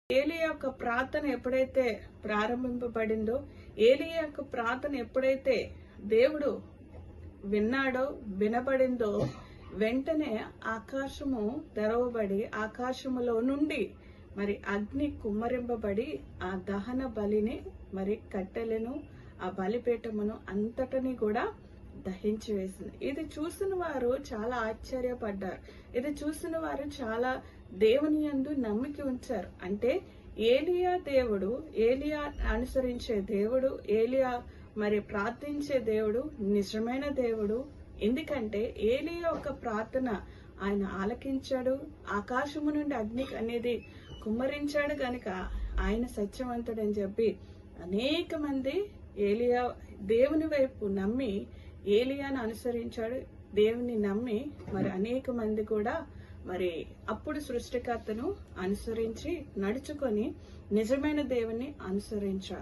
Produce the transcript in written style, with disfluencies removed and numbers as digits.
ఏలియా యొక్క ప్రార్థన ఎప్పుడైతే ప్రారంభింపబడిందో, ఏలియా యొక్క ప్రార్థన ఎప్పుడైతే దేవుడు విన్నాడో, వినబడిందో, వెంటనే ఆకాశము తెరవబడి ఆకాశములో నుండి మరి అగ్ని కుమ్మరింపబడి ఆ దహన బలిని మరి కట్టెలను ఆ బలిపీఠమును అంతటిని కూడా దహించి వేసింది. ఇది చూసిన వారు చాలా ఆశ్చర్యపడ్డారు. ఇది చూసిన వారు చాలా దేవుని యందు నమ్మిక ఉంచారు. అంటే ఏలియా దేవుడు, ఏలియా అనుసరించే దేవుడు, ఏలియా మరి ప్రార్థించే దేవుడు నిజమైన దేవుడు. ఎందుకంటే ఏలియా యొక్క ప్రార్థన ఆయన ఆలకించాడు, ఆకాశము నుండి అగ్ని అనేది కుమ్మరించాడు గనుక ఆయన సత్యవంతుడని చెప్పి అనేక మంది ఏలియా దేవుని వైపు నమ్మి ఏలియాను అనుసరించాడు. దేవుని నమ్మి మరి అనేక మంది కూడా మరి అప్పుడు సృష్టికర్తను అనుసరించి నడుచుకొని నిజమైన దేవుని అనుసరించారు.